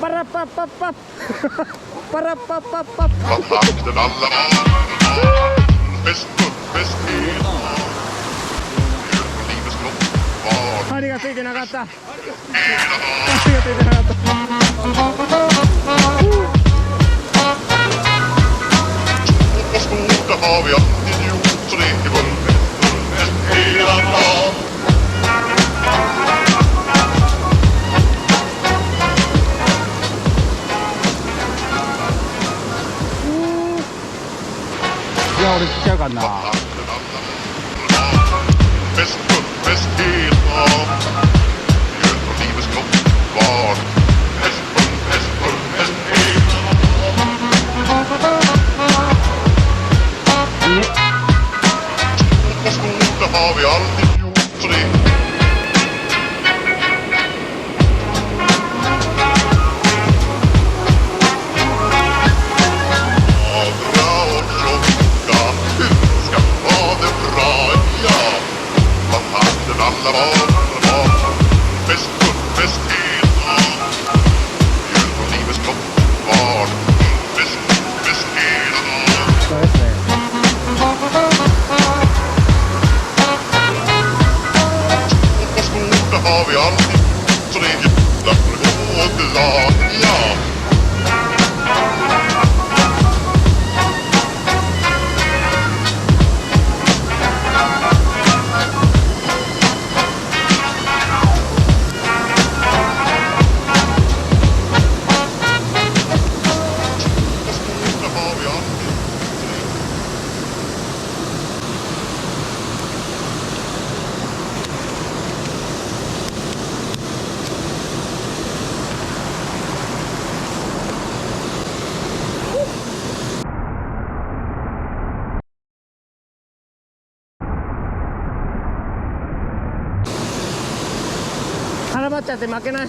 Para pa pa pa. Para pa pa pa. Kontakten alla Fest, fest hela Livets loppar 針がついてなかった。針がついてなかった。Och skogar har vi alltid gjort så det är fest hela dagenいや俺ちっちゃいかな。 Fest, fest hela Mjöl från livets loppar Fest, fest, fest hela Och skogar har vi alltid gjort så det Bra och tjocka ska ha det bra, ja Kontakten alla var Fest, fest hela Mjöl från livets loppar Fest, fest hela そうですね。 Och skogar har vi alltid så det är jävla och glad, ja腹ばっちゃって負けない。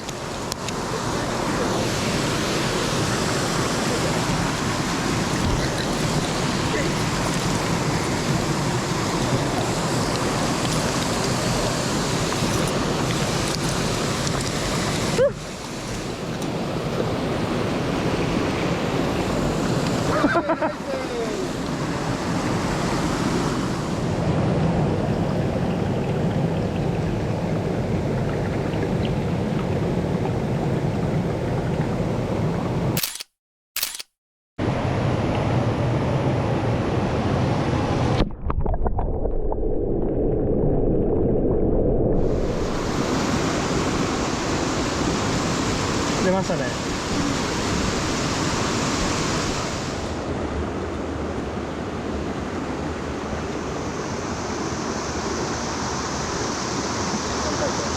出ましたね。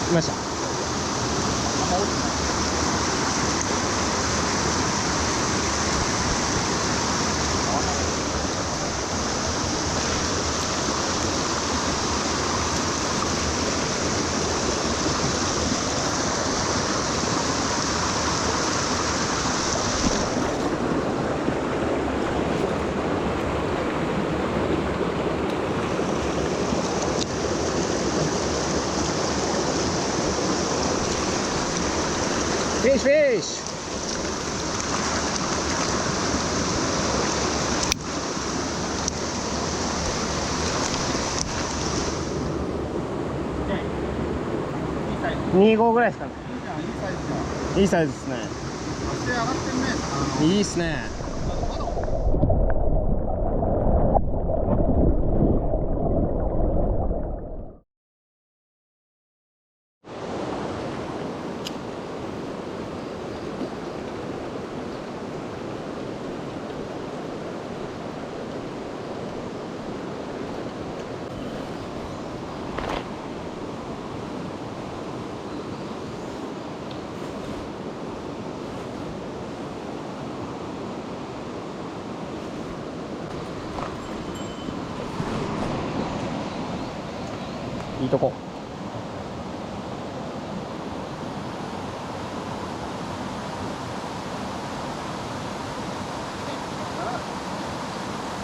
来ました。フィッシュフィッシュ。2号ぐらいですかね。いいサイズですね。いいですね。いいとこ。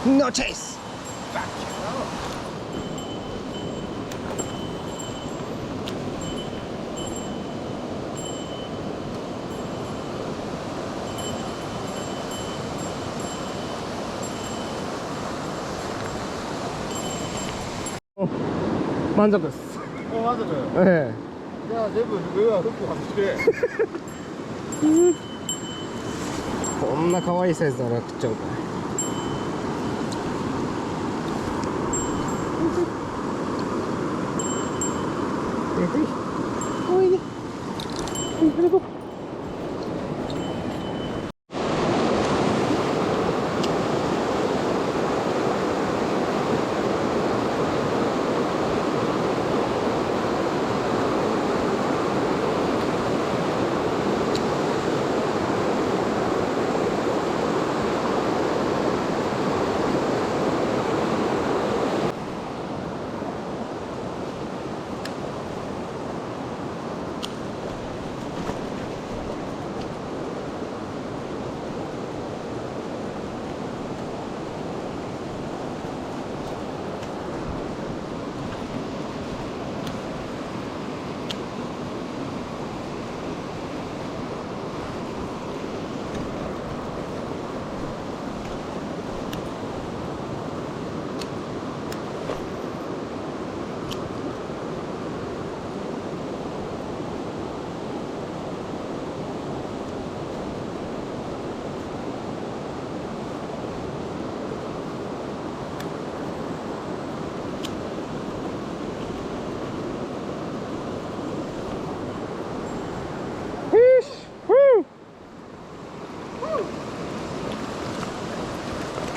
No chase. 満足っす。満足。えじゃあ全部上はフック外して。こんな可愛いサイズなら食っちゃおうか。おいで。ありがとう。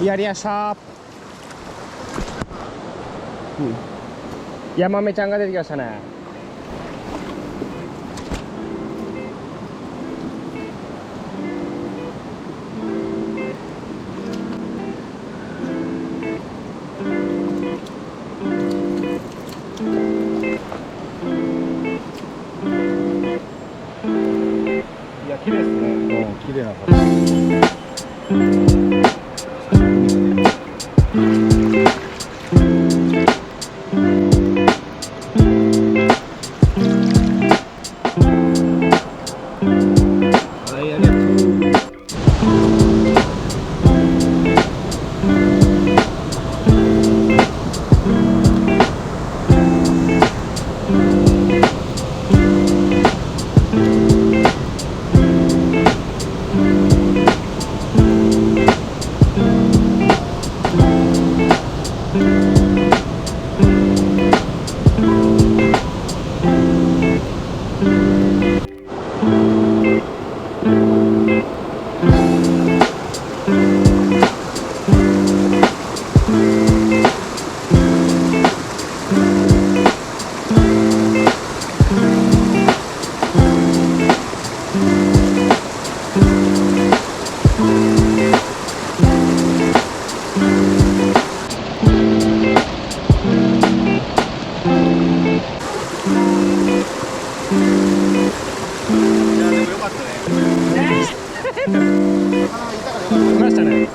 やりやしたー。ヤマメちゃんが出てきましたね。いや、綺麗ですね。綺麗な形。いましたね。